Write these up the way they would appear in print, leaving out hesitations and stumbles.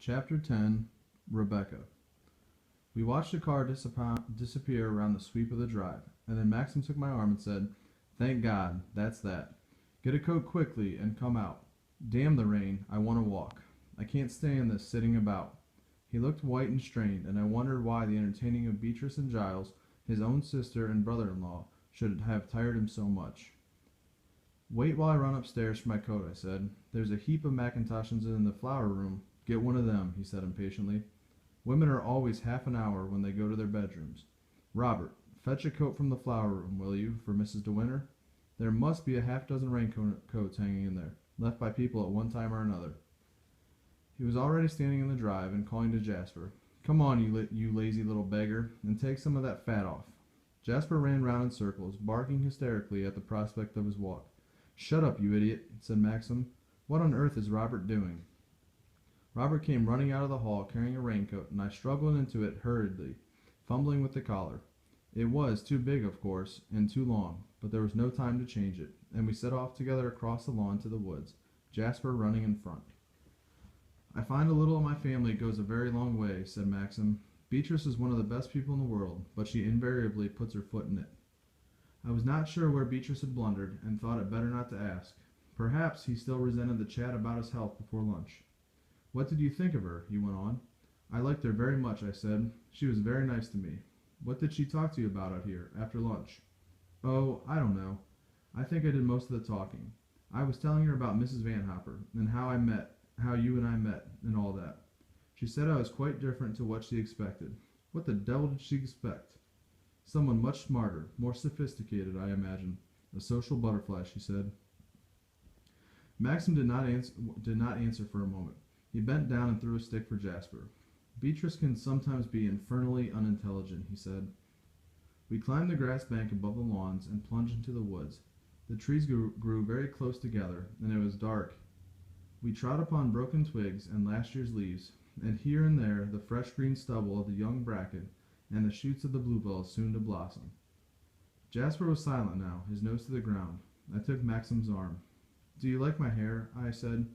Chapter 10 Rebecca. We watched the car disappear around the sweep of the drive, and then Maxim took my arm and said, "Thank God, that's that. Get a coat quickly and come out. Damn the rain, I want to walk. I can't stand this sitting about." He looked white and strained, and I wondered why the entertaining of Beatrice and Giles, his own sister and brother-in-law, should have tired him so much. "Wait while I run upstairs for my coat," I said. "There's a heap of mackintoshes in the flower room. Get one of them," he said impatiently. "Women are always half an hour when they go to their bedrooms. Robert, fetch a coat from the flower room, will you, for Mrs. De Winter? There must be a half-dozen raincoats hanging in there, left by people at one time or another." He was already standing in the drive and calling to Jasper, "Come on, you lazy little beggar, and take some of that fat off." Jasper ran round in circles, barking hysterically at the prospect of his walk. "Shut up, you idiot," said Maxim. "What on earth is Robert doing?" Robert came running out of the hall carrying a raincoat, and I struggled into it hurriedly, fumbling with the collar. It was too big, of course, and too long, but there was no time to change it, and we set off together across the lawn to the woods, Jasper running in front. "I find a little of my family goes a very long way," said Maxim. "Beatrice is one of the best people in the world, but she invariably puts her foot in it." I was not sure where Beatrice had blundered, and thought it better not to ask. Perhaps he still resented the chat about his health before lunch. "What did you think of her?" he went on. "I liked her very much," I said. "She was very nice to me." "What did she talk to you about out here, after lunch?" "Oh, I don't know. I think I did most of the talking. I was telling her about Mrs. Van Hopper, and how you and I met, and all that. She said I was quite different to what she expected." "What the devil did she expect?" "Someone much smarter, more sophisticated, I imagine. A social butterfly," she said. Maxim did not answer for a moment. He bent down and threw a stick for Jasper. "Beatrice can sometimes be infernally unintelligent," he said. We climbed the grass bank above the lawns and plunged into the woods. The trees grew very close together, and it was dark. We trod upon broken twigs and last year's leaves, and here and there the fresh green stubble of the young bracken and the shoots of the bluebells soon to blossom. Jasper was silent now, his nose to the ground. I took Maxim's arm. "Do you like my hair?" I said.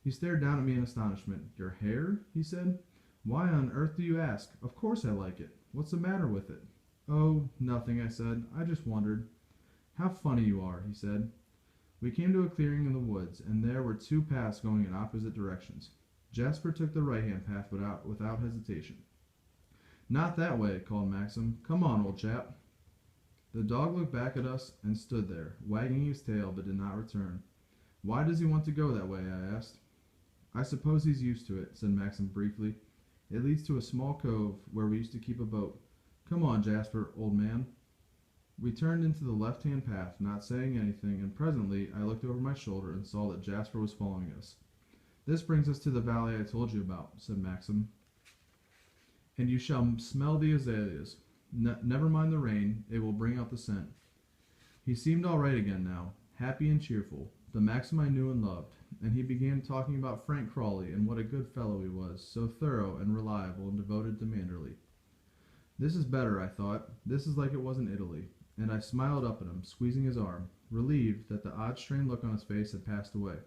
He stared down at me in astonishment. "Your hair?" he said. "Why on earth do you ask? Of course I like it. What's the matter with it?" "Oh, nothing," I said. "I just wondered." "How funny you are," he said. We came to a clearing in the woods, and there were two paths going in opposite directions. Jasper took the right-hand path without hesitation. "Not that way," called Maxim. "Come on, old chap." The dog looked back at us and stood there, wagging his tail, but did not return. "Why does he want to go that way?" I asked. "I suppose he's used to it," said Maxim briefly. "It leads to a small cove where we used to keep a boat. Come on, Jasper, old man." We turned into the left-hand path, not saying anything, and presently I looked over my shoulder and saw that Jasper was following us. "This brings us to the valley I told you about," said Maxim. "And you shall smell the azaleas. Never mind the rain, it will bring out the scent." He seemed all right again now, happy and cheerful, the Maxim I knew and loved, and he began talking about Frank Crawley and what a good fellow he was, so thorough and reliable and devoted to Manderley. This is better, I thought. This is like it was in Italy, and I smiled up at him, squeezing his arm, relieved that the odd strained look on his face had passed away.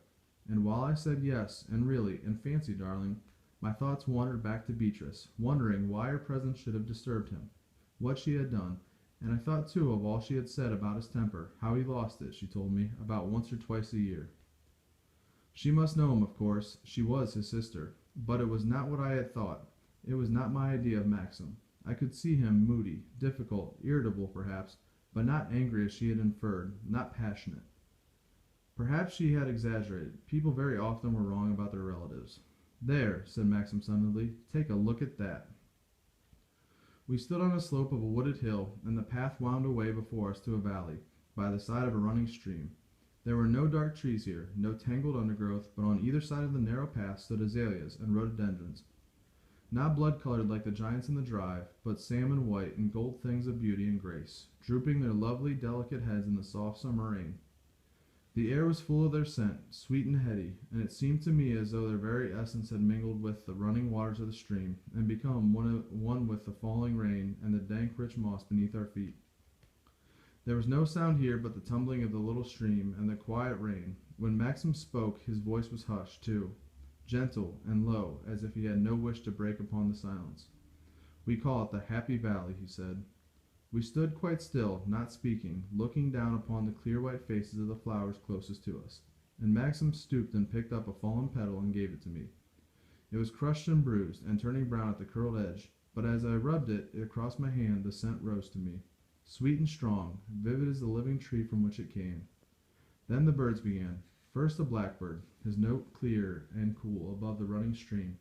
And while I said yes, and really, and fancy, darling, my thoughts wandered back to Beatrice, wondering why her presence should have disturbed him, what she had done, and I thought too of all she had said about his temper, how he lost it, she told me, about once or twice a year. She must know him, of course. She was his sister. But it was not what I had thought. It was not my idea of Maxim. I could see him moody, difficult, irritable perhaps, but not angry as she had inferred, not passionate. Perhaps she had exaggerated. People very often were wrong about their relatives. "There," said Maxim suddenly, "take a look at that." We stood on a slope of a wooded hill, and the path wound away before us to a valley, by the side of a running stream. There were no dark trees here, no tangled undergrowth, but on either side of the narrow path stood azaleas and rhododendrons, not blood-colored like the giants in the drive, but salmon white and gold things of beauty and grace, drooping their lovely, delicate heads in the soft summer rain. The air was full of their scent, sweet and heady, and it seemed to me as though their very essence had mingled with the running waters of the stream, and become one with the falling rain and the dank rich moss beneath our feet. There was no sound here but the tumbling of the little stream and the quiet rain. When Maxim spoke, his voice was hushed, too. gentle and low, as if he had no wish to break upon the silence. "We call it the Happy Valley," he said. We stood quite still, not speaking, looking down upon the clear white faces of the flowers closest to us, and Maxim stooped and picked up a fallen petal and gave it to me. It was crushed and bruised, and turning brown at the curled edge, but as I rubbed it across my hand the scent rose to me, sweet and strong, vivid as the living tree from which it came. Then the birds began. First a blackbird, his note clear and cool above the running stream,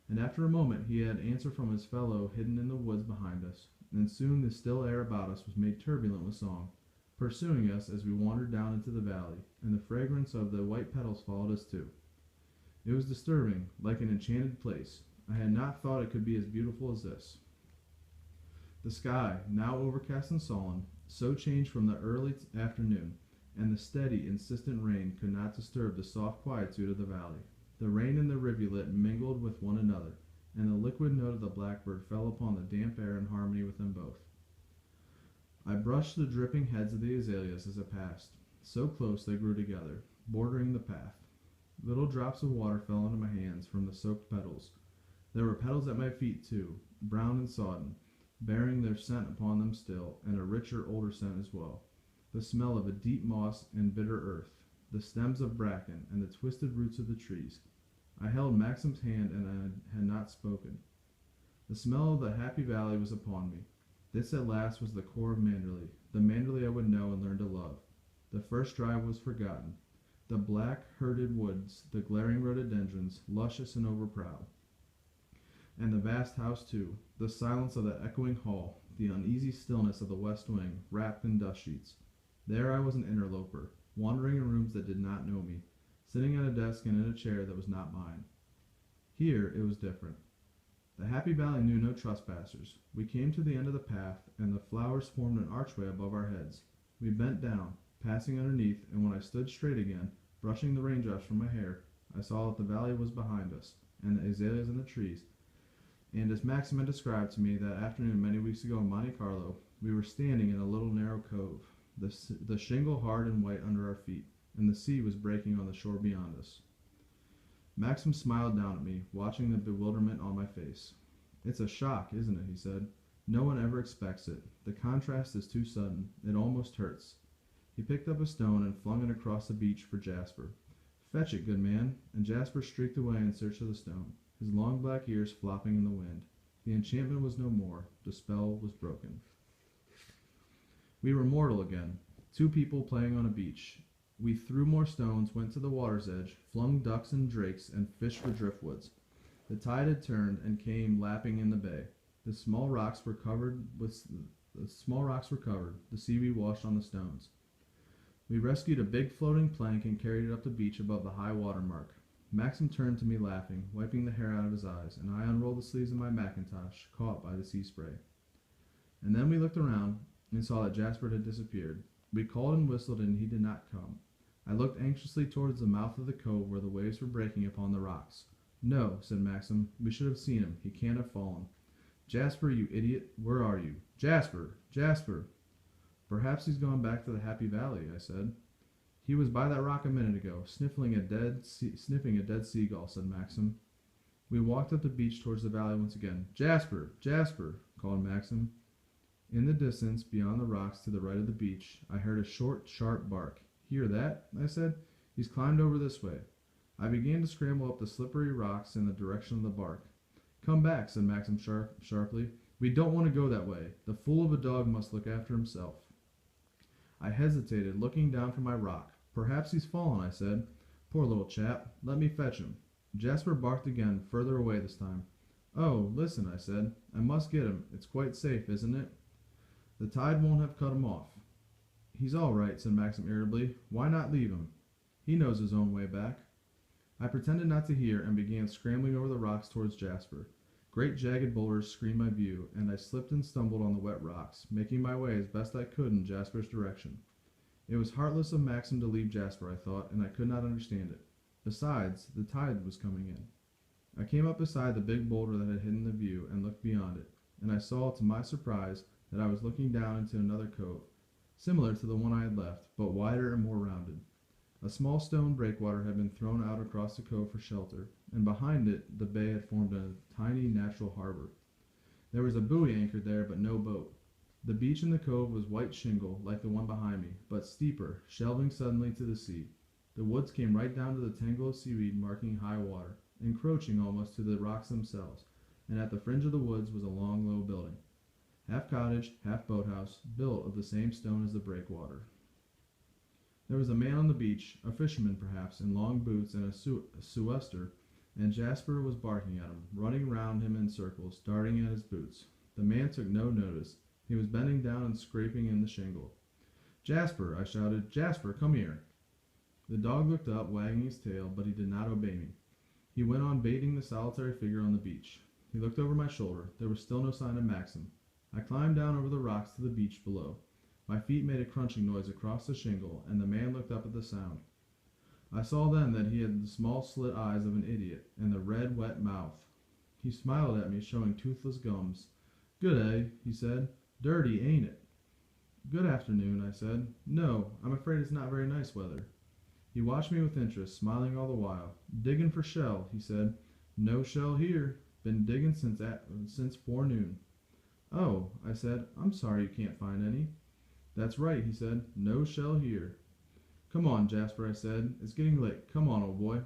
and after a moment he had answer from his fellow hidden in the woods behind us, and soon the still air about us was made turbulent with song, pursuing us as we wandered down into the valley, and the fragrance of the white petals followed us too. It was disturbing, like an enchanted place. I had not thought it could be as beautiful as this. The sky, now overcast and sullen, so changed from the early afternoon, and the steady, insistent rain could not disturb the soft quietude of the valley. The rain and the rivulet mingled with one another, and the liquid note of the blackbird fell upon the damp air in harmony with them both. I brushed the dripping heads of the azaleas as I passed. So close they grew together, bordering the path. Little drops of water fell into my hands from the soaked petals. There were petals at my feet, too, brown and sodden, bearing their scent upon them still, and a richer, older scent as well. The smell of a deep moss and bitter earth, the stems of bracken, and the twisted roots of the trees. I held Maxim's hand, and I had not spoken. The smell of the Happy Valley was upon me. This at last was the core of Manderley, the Manderley I would know and learn to love. The first drive was forgotten. The black, herded woods, the glaring rhododendrons, luscious and overproud. And the vast house, too, the silence of the echoing hall, the uneasy stillness of the west wing, wrapped in dust sheets. There I was an interloper, wandering in rooms that did not know me, sitting at a desk and in a chair that was not mine. Here it was different. The Happy Valley knew no trespassers. We came to the end of the path, and the flowers formed an archway above our heads. We bent down, passing underneath, and when I stood straight again, brushing the raindrops from my hair, I saw that the valley was behind us, and the azaleas and the trees. And as Maxim had described to me that afternoon many weeks ago in Monte Carlo, we were standing in a little narrow cove, the shingle hard and white under our feet, and the sea was breaking on the shore beyond us. Maxim smiled down at me, watching the bewilderment on my face. "It's a shock, isn't it?" he said. "No one ever expects it. The contrast is too sudden. It almost hurts." He picked up a stone and flung it across the beach for Jasper. "Fetch it, good man," and Jasper streaked away in search of the stone, his long black ears flopping in the wind. The enchantment was no more. The spell was broken. We were mortal again, two people playing on a beach. We threw more stones, went to the water's edge, flung ducks and drakes, and fished for driftwoods. The tide had turned and came lapping in the bay. The small rocks were covered, the seaweed washed on the stones. We rescued a big floating plank and carried it up the beach above the high water mark. Maxim turned to me laughing, wiping the hair out of his eyes, and I unrolled the sleeves of my mackintosh, caught by the sea spray. And then we looked around and saw that Jasper had disappeared. We called and whistled, and he did not come. I looked anxiously towards the mouth of the cove where the waves were breaking upon the rocks. "No," said Maxim, "we should have seen him. He can't have fallen." "Jasper, you idiot, where are you? Jasper! Jasper!" "Perhaps he's gone back to the Happy Valley," I said. "He was by that rock a minute ago, sniffing a dead seagull," said Maxim. We walked up the beach towards the valley once again. "Jasper! Jasper!" called Maxim. In the distance, beyond the rocks to the right of the beach, I heard a short, sharp bark. "Hear that?" I said. "He's climbed over this way." I began to scramble up the slippery rocks in the direction of the bark. "Come back," said Maxim sharply. "We don't want to go that way. The fool of a dog must look after himself." I hesitated, looking down from my rock. "Perhaps he's fallen," I said. "Poor little chap. Let me fetch him." Jasper barked again, further away this time. "Oh, listen," I said. "I must get him. It's quite safe, isn't it? The tide won't have cut him off." "He's all right," said Maxim irritably. "Why not leave him? He knows his own way back." I pretended not to hear, and began scrambling over the rocks towards Jasper. Great jagged boulders screened my view, and I slipped and stumbled on the wet rocks, making my way as best I could in Jasper's direction. It was heartless of Maxim to leave Jasper, I thought, and I could not understand it. Besides, the tide was coming in. I came up beside the big boulder that had hidden the view, and looked beyond it, and I saw, to my surprise, that I was looking down into another cove, similar to the one I had left, but wider and more rounded. A small stone breakwater had been thrown out across the cove for shelter, and behind it the bay had formed a tiny natural harbor. There was a buoy anchored there, but no boat. The beach in the cove was white shingle, like the one behind me, but steeper, shelving suddenly to the sea. The woods came right down to the tangle of seaweed marking high water, encroaching almost to the rocks themselves, and at the fringe of the woods was a long, low building, half cottage, half boathouse, built of the same stone as the breakwater. There was a man on the beach, a fisherman perhaps, in long boots and a sou'wester, and Jasper was barking at him, running round him in circles, darting at his boots. The man took no notice. He was bending down and scraping in the shingle. "Jasper!" I shouted. "Jasper, come here!" The dog looked up, wagging his tail, but he did not obey me. He went on baiting the solitary figure on the beach. He looked over my shoulder. There was still no sign of Maxim. I climbed down over the rocks to the beach below. My feet made a crunching noise across the shingle, and the man looked up at the sound. I saw then that he had the small slit eyes of an idiot, and the red, wet mouth. He smiled at me, showing toothless gums. "Good, eh?" he said. "Dirty, ain't it?" "Good afternoon," I said. "No, I'm afraid it's not very nice weather." He watched me with interest, smiling all the while. "Diggin' for shell," he said. "No shell here. Been diggin' since forenoon." "Oh," I said, "I'm sorry you can't find any." "That's right," he said. "No shell here." "Come on, Jasper," I said. "It's getting late. Come on, old boy."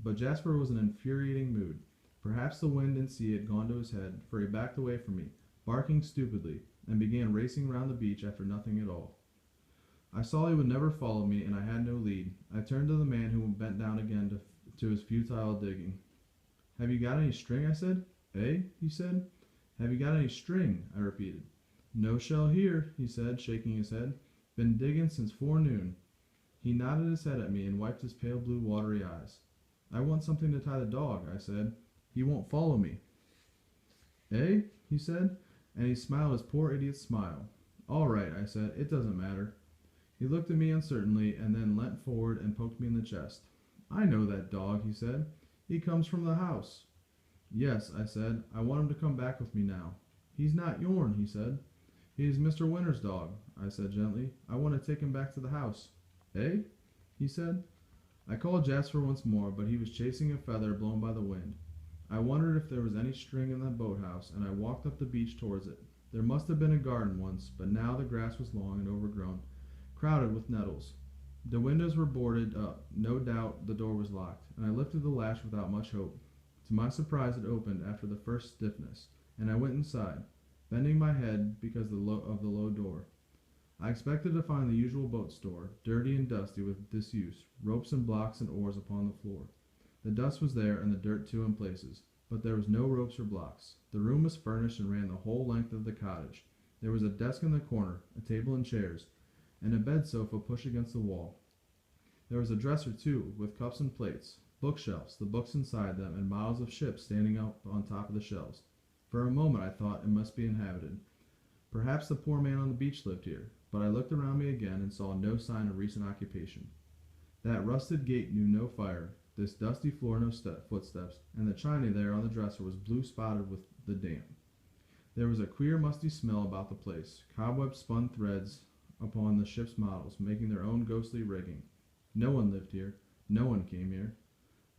But Jasper was in an infuriating mood. Perhaps the wind and sea had gone to his head, for he backed away from me, barking stupidly, and began racing round the beach after nothing at all. I saw he would never follow me, and I had no lead. I turned to the man, who bent down again to his futile digging. "Have you got any string?" I said. "Eh?" he said. "Have you got any string?" I repeated. "No shell here," he said, shaking his head. "Been diggin' since forenoon." He nodded his head at me and wiped his pale blue watery eyes. "I want something to tie the dog," I said. "He won't follow me." "Eh?" he said, and he smiled his poor idiot smile. "All right," I said. "It doesn't matter." He looked at me uncertainly, and then leant forward and poked me in the chest. "I know that dog," he said. "He comes from the house." "Yes," I said. "I want him to come back with me now." "He's not yourn," he said. "He's Mr. Winter's dog," I said gently. "I want to take him back to the house." "Eh?" he said. I called Jasper once more, but he was chasing a feather blown by the wind. I wondered if there was any string in the boathouse, and I walked up the beach towards it. There must have been a garden once, but now the grass was long and overgrown, crowded with nettles. The windows were boarded up. No doubt the door was locked, and I lifted the latch without much hope. To my surprise it opened after the first stiffness, and I went inside, bending my head because of the low door. I expected to find the usual boat store, dirty and dusty with disuse, ropes and blocks and oars upon the floor. The dust was there, and the dirt too in places, but there was no ropes or blocks. The room was furnished and ran the whole length of the cottage. There was a desk in the corner, a table and chairs, and a bed sofa pushed against the wall. There was a dresser, too, with cups and plates, bookshelves, the books inside them, and models of ships standing up on top of the shelves. For a moment I thought it must be inhabited. Perhaps the poor man on the beach lived here, but I looked around me again and saw no sign of recent occupation. That rusted gate knew no fire, this dusty floor no footsteps, and the china there on the dresser was blue-spotted with the damp. There was a queer musty smell about the place, cobwebs spun threads upon the ship's models, making their own ghostly rigging. No one lived here. No one came here.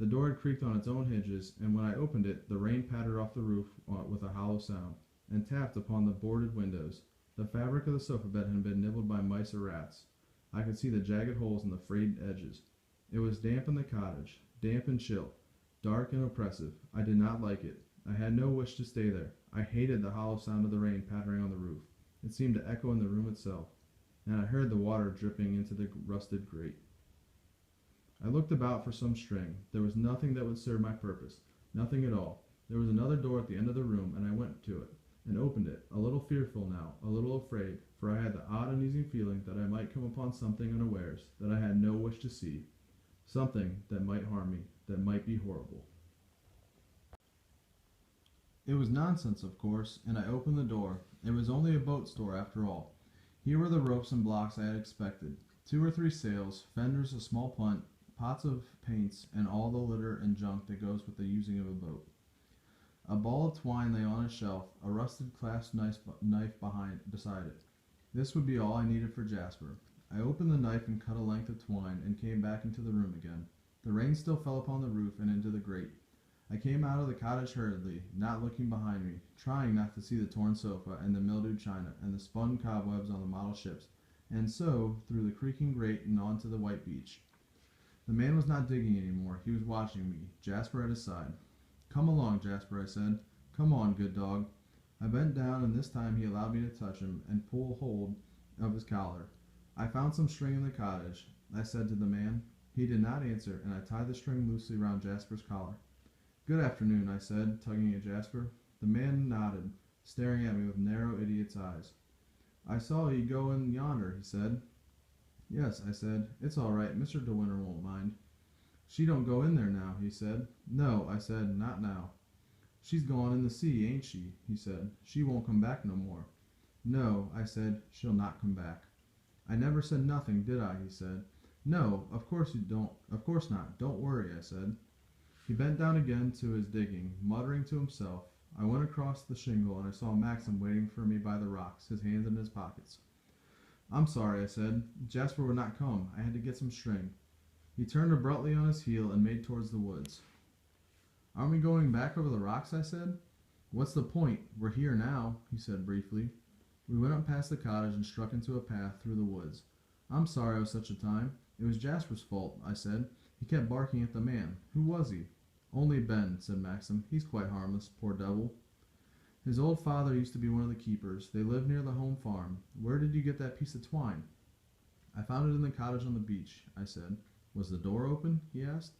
The door had creaked on its own hinges, and when I opened it, the rain pattered off the roof with a hollow sound, and tapped upon the boarded windows. The fabric of the sofa bed had been nibbled by mice or rats. I could see the jagged holes in the frayed edges. It was damp in the cottage, damp and chill, dark and oppressive. I did not like it. I had no wish to stay there. I hated the hollow sound of the rain pattering on the roof. It seemed to echo in the room itself, and I heard the water dripping into the rusted grate. I looked about for some string. There was nothing that would serve my purpose, nothing at all. There was another door at the end of the room, and I went to it, and opened it, a little fearful now, a little afraid, for I had the odd uneasy feeling that I might come upon something unawares, that I had no wish to see, something that might harm me, that might be horrible. It was nonsense, of course, and I opened the door. It was only a boat store, after all. Here were the ropes and blocks I had expected, 2 or 3 sails, fenders, a small punt, pots of paints, and all the litter and junk that goes with the using of a boat. A ball of twine lay on a shelf, a rusted clasp knife beside it. This would be all I needed for Jasper. I opened the knife and cut a length of twine, and came back into the room again. The rain still fell upon the roof and into the grate. I came out of the cottage hurriedly, not looking behind me, trying not to see the torn sofa and the mildewed china and the spun cobwebs on the model ships, and so through the creaking grate and onto the white beach. The man was not digging anymore. He was watching me, Jasper at his side. "Come along, Jasper," I said. "Come on, good dog." I bent down, and this time he allowed me to touch him and pull hold of his collar. "I found some string in the cottage," I said to the man. He did not answer, and I tied the string loosely round Jasper's collar. "Good afternoon," I said, tugging at Jasper. The man nodded, staring at me with narrow, idiot's eyes. "I saw ye go in yonder," he said. "Yes," I said. "It's all right. Mr. De Winter won't mind." "She don't go in there now," he said. "No," I said, "not now." "She's gone in the sea, ain't she?" he said. "She won't come back no more." "No," I said, "she'll not come back." "I never said nothing, did I?" he said. "No, of course you don't. Of course not. Don't worry," I said. He bent down again to his digging, muttering to himself. I went across the shingle, and I saw Maxim waiting for me by the rocks, his hands in his pockets. "I'm sorry," I said. "Jasper would not come. I had to get some string." He turned abruptly on his heel and made towards the woods. "Aren't we going back over the rocks?" I said. "What's the point? We're here now," he said briefly. We went up past the cottage and struck into a path through the woods. "I'm sorry I was such a time. It was Jasper's fault," I said. "He kept barking at the man. Who was he?" "Only Ben," said Maxim. "He's quite harmless, poor devil. His old father used to be one of the keepers. They live near the home farm. Where did you get that piece of twine?" "I found it in the cottage on the beach," I said. "Was the door open?" he asked.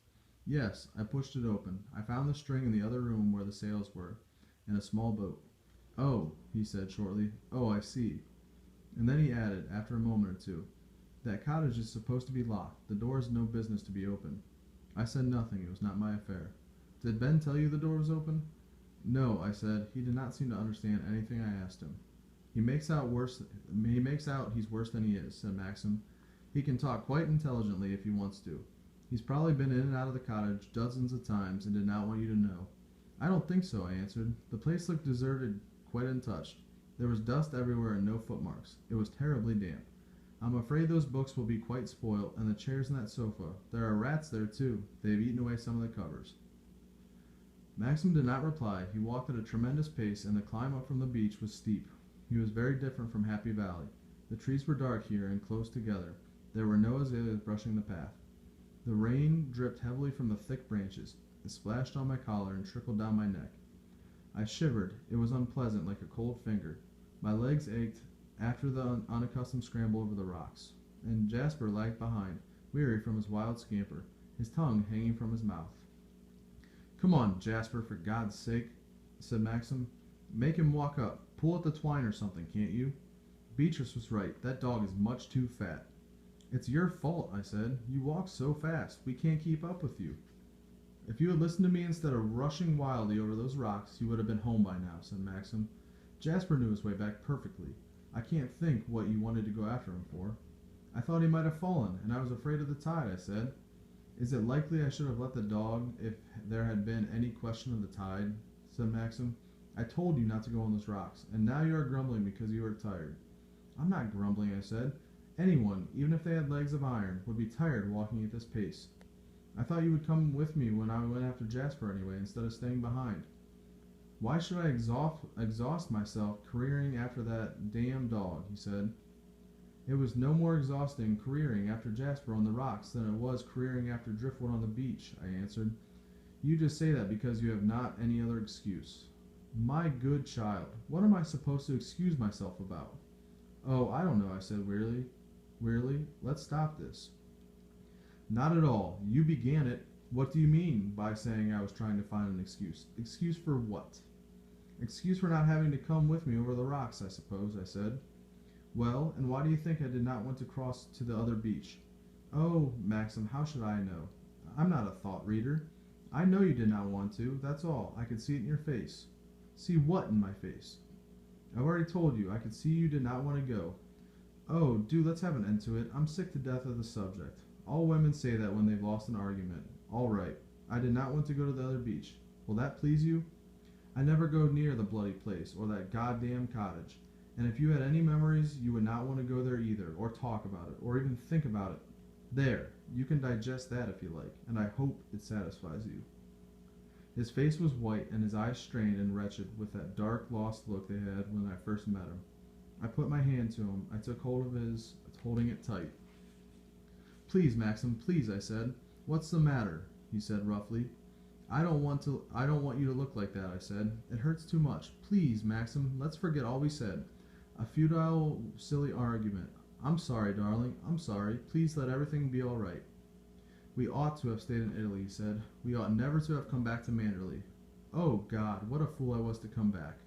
"Yes, I pushed it open. I found the string in the other room where the sails were, in a small boat." "Oh," he said shortly. "Oh, I see." And then he added, after a moment or two, "That cottage is supposed to be locked. The door is no business to be open." I said nothing. It was not my affair. "Did Ben tell you the door was open?" "No," I said. "He did not seem to understand anything I asked him." He makes out he's worse than he is," said Maxim. "He can talk quite intelligently if he wants to. He's probably been in and out of the cottage dozens of times and did not want you to know." "I don't think so," I answered. "The place looked deserted, quite untouched. There was dust everywhere and no footmarks. It was terribly damp. I'm afraid those books will be quite spoiled, and the chairs and that sofa. There are rats there, too. They have eaten away some of the covers." Maxim did not reply. He walked at a tremendous pace, and the climb up from the beach was steep. He was very different from Happy Valley. The trees were dark here and close together. There were no azaleas brushing the path. The rain dripped heavily from the thick branches. It splashed on my collar and trickled down my neck. I shivered. It was unpleasant, like a cold finger. My legs ached after the unaccustomed scramble over the rocks, and Jasper lagged behind, weary from his wild scamper, his tongue hanging from his mouth. "Come on, Jasper, for God's sake," said Maxim. "Make him walk up. Pull at the twine or something, can't you? Beatrice was right. That dog is much too fat." "It's your fault," I said. "You walk so fast. We can't keep up with you." "If you had listened to me instead of rushing wildly over those rocks, you would have been home by now," said Maxim. "Jasper knew his way back perfectly. I can't think what you wanted to go after him for." "I thought he might have fallen, and I was afraid of the tide," I said. "Is it likely I should have let the dog if there had been any question of the tide?" said Maxim. "I told you not to go on those rocks, and now you are grumbling because you are tired." "I'm not grumbling," I said. "Anyone, even if they had legs of iron, would be tired walking at this pace." "I thought you would come with me when I went after Jasper anyway, instead of staying behind." "Why should I exhaust myself careering after that damn dog?" he said. "It was no more exhausting careering after Jasper on the rocks than it was careering after driftwood on the beach," I answered. "You just say that because you have not any other excuse." "My good child, what am I supposed to excuse myself about?" "Oh, I don't know," I said wearily. "Let's stop this." "Not at all. You began it. What do you mean by saying I was trying to find an excuse? Excuse for what?" "Excuse for not having to come with me over the rocks, I suppose," I said. "Well, and why do you think I did not want to cross to the other beach?" "Oh, Maxim, how should I know? I'm not a thought reader. I know you did not want to, that's all. I could see it in your face." "See what in my face?" "I've already told you. I could see you did not want to go." "Oh, do let's have an end to it. I'm sick to death of the subject. All women say that when they've lost an argument. All right. I did not want to go to the other beach. Will that please you? I never go near the bloody place, or that goddamn cottage. And if you had any memories, you would not want to go there either, or talk about it, or even think about it. There, You can digest that if you like, and I hope it satisfies you. His face was white, and his eyes strained and wretched with that dark, lost look they had when I first met him. I put my hand to him. I took hold of his, holding it tight. "Please, Maxim, please," I said. "What's the matter?" he said roughly. I don't want you to look like that," I said. "It hurts too much. Please, Maxim, let's forget all we said. A futile, silly argument. I'm sorry, darling. I'm sorry. Please let everything be all right." "We ought to have stayed in Italy," he said. "We ought never to have come back to Manderley. Oh, God, what a fool I was to come back."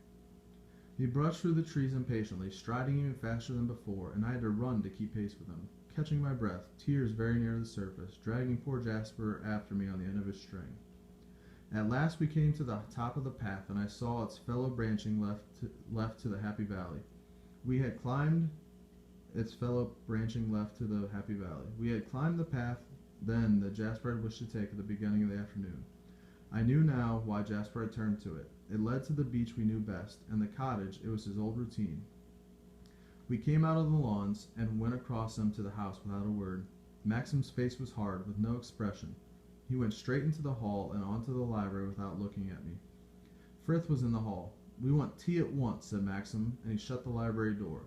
He brushed through the trees impatiently, striding even faster than before, and I had to run to keep pace with him, catching my breath, tears very near the surface, dragging poor Jasper after me on the end of his string. At last we came to the top of the path, and I saw its fellow branching left to the Happy Valley. We had climbed the path then that Jasper had wished to take at the beginning of the afternoon. I knew now why Jasper had turned to it. It led to the beach we knew best, and the cottage, it was his old routine. We came out of the lawns and went across them to the house without a word. Maxim's face was hard, with no expression. He went straight into the hall and on to the library without looking at me. Frith was in the hall. "We want tea at once," said Maxim, and he shut the library door.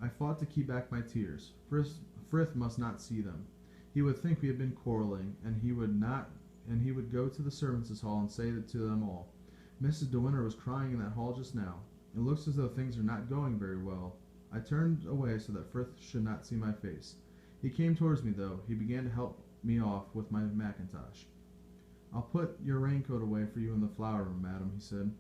I fought to keep back my tears. Frith must not see them. He would think we had been quarreling, and he would go to the servants' hall and say it to them all. "Mrs. De Winter was crying in that hall just now. It looks as though things are not going very well." I turned away so that Frith should not see my face. He came towards me, though. He began to help me off with my mackintosh. "I'll put your raincoat away for you in the flower room, madam," he said.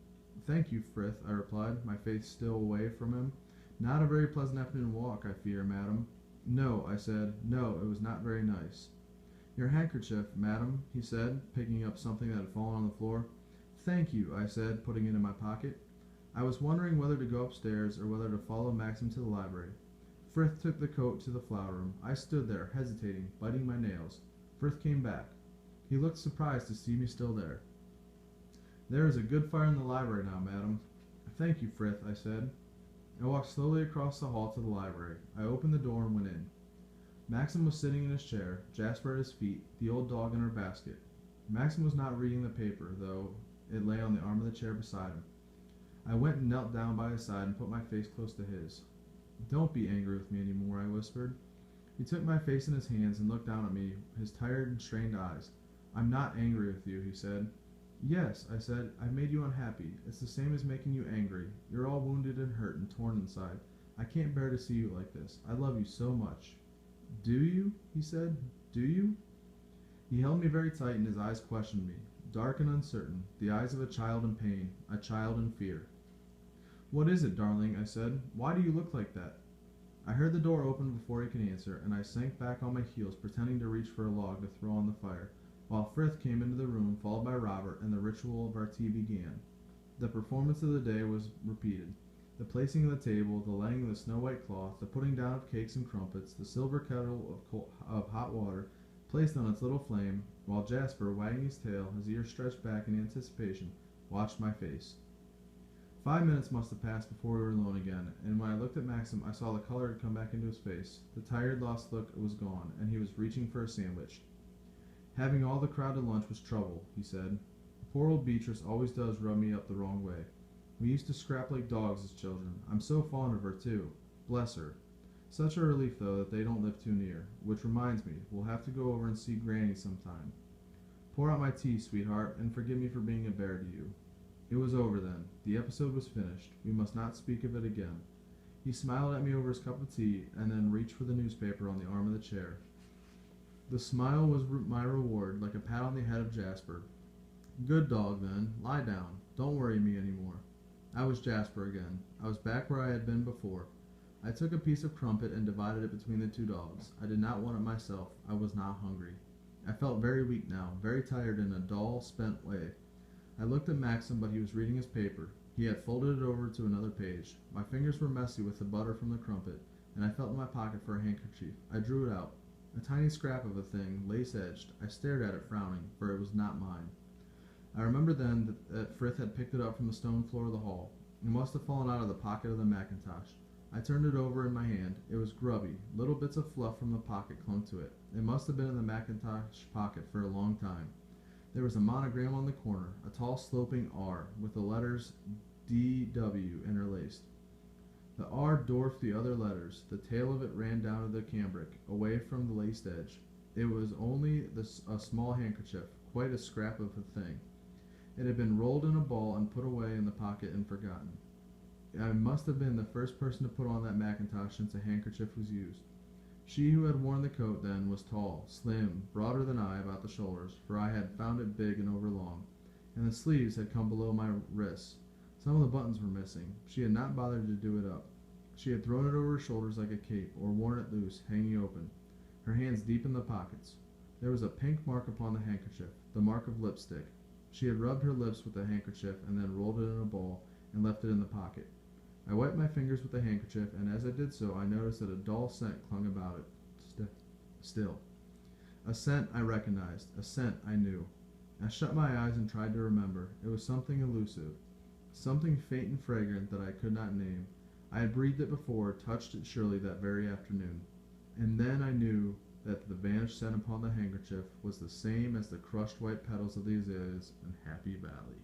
"Thank you, Frith," I replied, my face still away from him. "Not a very pleasant afternoon walk, I fear, madam." "No," I said. "No, it was not very nice." "Your handkerchief, madam," he said, picking up something that had fallen on the floor. "Thank you," I said, putting it in my pocket. I was wondering whether to go upstairs or whether to follow Maxim to the library. Frith took the coat to the flower room. I stood there, hesitating, biting my nails. Frith came back. He looked surprised to see me still there. "There is a good fire in the library now, madam." "Thank you, Frith," I said. I walked slowly across the hall to the library. I opened the door and went in. Maxim was sitting in his chair, Jasper at his feet, the old dog in her basket. Maxim was not reading the paper, though it lay on the arm of the chair beside him. I went and knelt down by his side and put my face close to his. "Don't be angry with me any more," I whispered. He took my face in his hands and looked down at me, his tired and strained eyes. "I'm not angry with you," he said. "Yes," I said, "I've made you unhappy. It's the same as making you angry. You're all wounded and hurt and torn inside. I can't bear to see you like this. I love you so much." "Do you?" he said. "Do you?" He held me very tight and his eyes questioned me, dark and uncertain, the eyes of a child in pain, a child in fear. "What is it, darling?" I said. "Why do you look like that?" I heard the door open before he could answer, and I sank back on my heels, pretending to reach for a log to throw on the fire, while Frith came into the room, followed by Robert, and the ritual of our tea began. The performance of the day was repeated. The placing of the table, the laying of the snow-white cloth, the putting down of cakes and crumpets, the silver kettle of hot water placed on its little flame, while Jasper, wagging his tail, his ears stretched back in anticipation, watched my face. 5 minutes must have passed before we were alone again, and when I looked at Maxim, I saw the color had come back into his face. The tired, lost look was gone, and he was reaching for a sandwich. "Having all the crowd to lunch was trouble," he said. "Poor old Beatrice always does rub me up the wrong way. We used to scrap like dogs as children. I'm so fond of her, too. Bless her. Such a relief, though, that they don't live too near. Which reminds me, we'll have to go over and see Granny sometime. Pour out my tea, sweetheart, and forgive me for being a bear to you." It was over then. The episode was finished. We must not speak of it again. He smiled at me over his cup of tea, and then reached for the newspaper on the arm of the chair. The smile was my reward, like a pat on the head of Jasper. "Good dog, then. Lie down. Don't worry me any more." I was Jasper again. I was back where I had been before. I took a piece of crumpet and divided it between the two dogs. I did not want it myself. I was not hungry. I felt very weak now, very tired in a dull, spent way. I looked at Maxim, but he was reading his paper. He had folded it over to another page. My fingers were messy with the butter from the crumpet, and I felt in my pocket for a handkerchief. I drew it out. A tiny scrap of a thing, lace-edged. I stared at it, frowning, for it was not mine. I remembered then that Frith had picked it up from the stone floor of the hall. It must have fallen out of the pocket of the mackintosh. I turned it over in my hand. It was grubby. Little bits of fluff from the pocket clung to it. It must have been in the Macintosh pocket for a long time. There was a monogram on the corner, a tall sloping R, with the letters DW interlaced. The R dwarfed the other letters. The tail of it ran down to the cambric, away from the laced edge. It was only a small handkerchief, quite a scrap of a thing. It had been rolled in a ball and put away in the pocket and forgotten. I must have been the first person to put on that mackintosh since a handkerchief was used. She who had worn the coat then was tall, slim, broader than I about the shoulders, for I had found it big and overlong, and the sleeves had come below my wrists. Some of the buttons were missing. She had not bothered to do it up. She had thrown it over her shoulders like a cape, or worn it loose, hanging open, her hands deep in the pockets. There was a pink mark upon the handkerchief, the mark of lipstick. She had rubbed her lips with the handkerchief and then rolled it in a ball and left it in the pocket. I wiped my fingers with the handkerchief, and as I did so, I noticed that a dull scent clung about it. Still. A scent I recognized, a scent I knew. I shut my eyes and tried to remember. It was something elusive, something faint and fragrant that I could not name. I had breathed it before, touched it surely that very afternoon. And then I knew that the vanished scent upon the handkerchief was the same as the crushed white petals of the azaleas in Happy Valley.